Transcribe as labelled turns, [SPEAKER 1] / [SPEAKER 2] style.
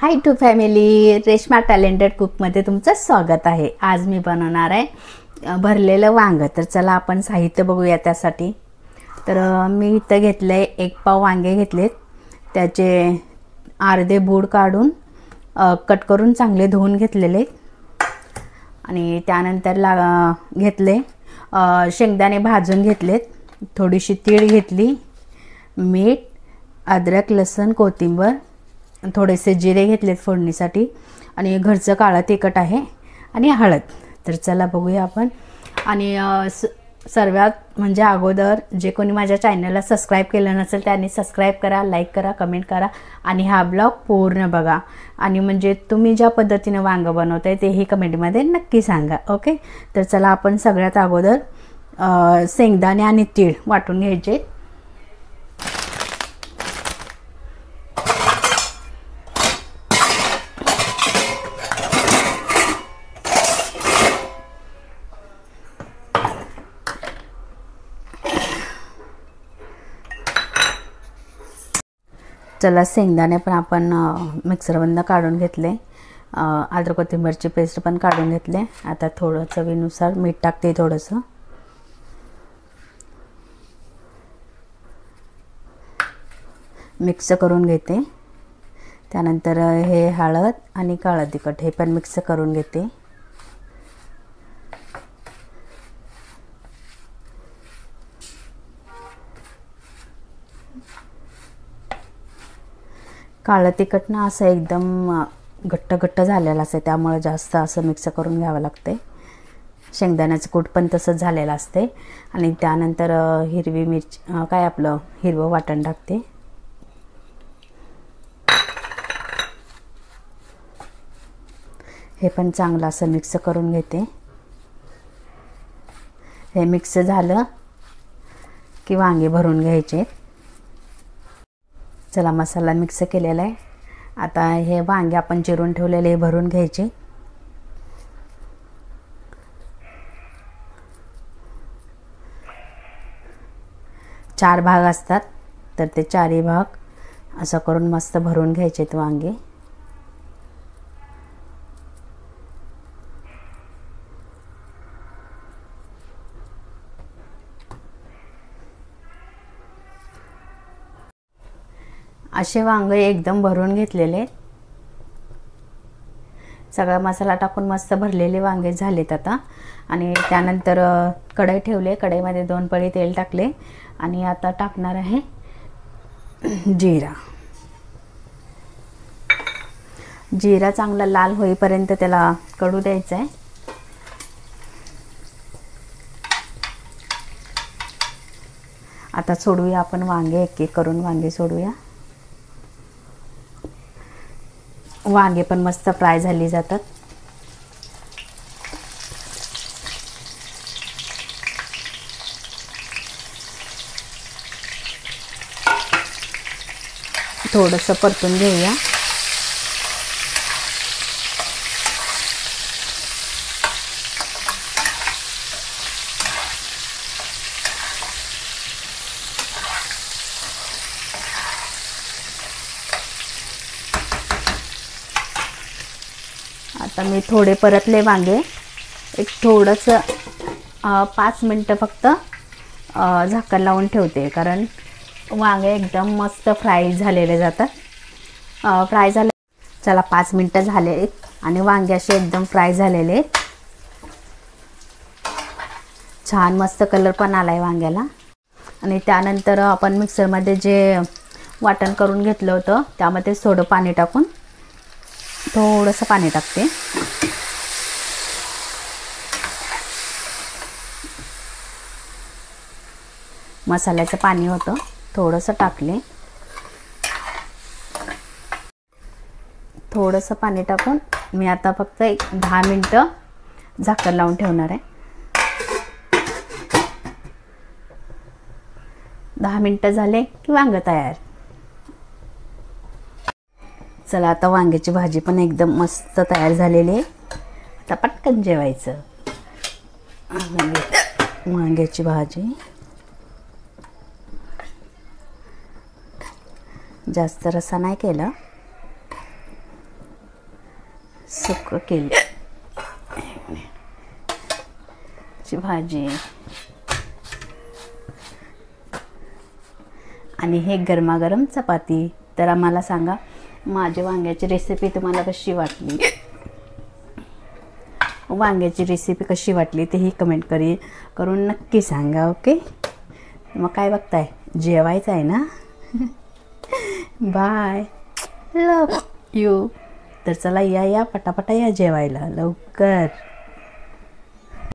[SPEAKER 1] High to family, Reshma talented कुकमध्ये तुमचं स्वागत आहे। आज मी बनवणार आहे भरलेलं वांग। तर चला आपण साहित्य बघूया त्यासाठी। तर मी इथं घेतले 1 पाव वांगे घेतलेत, त्याचे अर्धे बूड काढून कट करून चांगले धुवून घेतलेले आणि त्यानंतर घेतले शेंगदाणे भाजून घेतलेत, थोडीशी तीळ घेतली, मीठ, अद्रक, लसूण, कोथिंबीर, थोडेसे जिरे घेतलेत फोडणीसाठी आणि घरचं काळं तिखट आहे आणि हळद। तर चला बघूया आपण। आणि सर्वात म्हणजे अगोदर जे कोणी माझ्या चॅनलला सबस्क्राईब केलं नसेल त्यांनी सबस्क्राईब करा, लाईक करा, कमेंट करा आणि हा ब्लॉग पूर्ण बघा। आणि म्हणजे तुम्ही ज्या पद्धतीने वांग बनवताय तेही कमेंटमध्ये नक्की सांगा, ओके। तर चला आपण सगळ्यात अगोदर शेंगदाणे आणि तीळ वाटून घ्यायचे। चला शेंगदाणे पण आपण मिक्सरमधून काढून घेतले, अद्रक कोथिंबीरची पेस्ट पण काढून घेतले। आता थोडं चवीनुसार मीठ टाकते, थोडंसं मिक्स करून घेते। त्यानंतर हे हळद आणि काळं तिखट हे पण मिक्स करून घेते। काळं तिखट ना असं एकदम घट्ट झालेलं असते, त्यामुळे जास्त असं मिक्स करून घ्यावं लागते। शेंगदाण्याचं कूट पण तसंच झालेलं असते। आणि त्यानंतर हिरवी मिरची आपलं हिरवं वाटण टाकते। हे पण चांगलं असं मिक्स करून घेते। हे मिक्स झालं की वांगे भरून घ्यायचे। चला मसाला मिक्स केलेला आहे, आता हे वांगे आपण चिरून ठेवलेले हे भरून घ्यायचे। चार भाग असतात तर ते चारही भाग असं करून मस्त भरून घ्यायचे वांगे। असे वांगे एकदम भरून घेतलेले, सगळा मसाला टाकून मस्त भरलेले वांगे झालेत आता। आणि त्यानंतर कढई ठेवले, कढईमध्ये 2 पळी तेल टाकले आणि आता टाकणार आहे जिरा। जिरा चांगला लाल होईपर्यंत त्याला कढू द्यायचा आहे। आता सोडूया आपण वांगे, एक एक करून वांगे सोडूया। वांगे पण मस्त फ्राय झाली जातात। थोडंसं परतून घेऊया। आता मी थोडे परतले वांगे, एक थोडंसं 5 मिनटं फक्त झाकण लावून ठेवते, कारण वांगे एकदम मस्त फ्राय झालेले जातात। फ्राय झाले, चला 5 मिनटं झाले आणि वांगे असे एकदम फ्राय झालेले, छान मस्त कलर पण आला आहे वांग्याला। आणि त्यानंतर आपण मिक्सरमध्ये जे वाटण करून घेतलं होतं त्यामध्ये थोडं पाणी टाकून, थोडंसं पाणी टाकते। मसाल्याचं पाणी होतं, थोडंसं टाकले। थोडंसं पाणी टाकून मी आता फक्त 10 मिनटं झाकण लावून ठेवणार आहे। 10 मिनटं झाले की वांग तयार। चला आता वांग्याची भाजी पण एकदम मस्त तयार झालेली आहे। आता पटकन जेवायचं। वांग्याची भाजी जास्त रस्सा नाही केला, सुकं केले ची भाजी आणि हे गरमागरम चपाती. तर आम्हाला सांगा माझ्या वांग्याची रेसिपी तुम्हाला कशी वाटली, वांग्याची रेसिपी कशी वाटली तेही कमेंट करून नक्की सांगा. ओके, मग काय बघताय, जेवायचं आहे ना. Bye, love you. तर चला या पटापटा या जेवायला लवकर.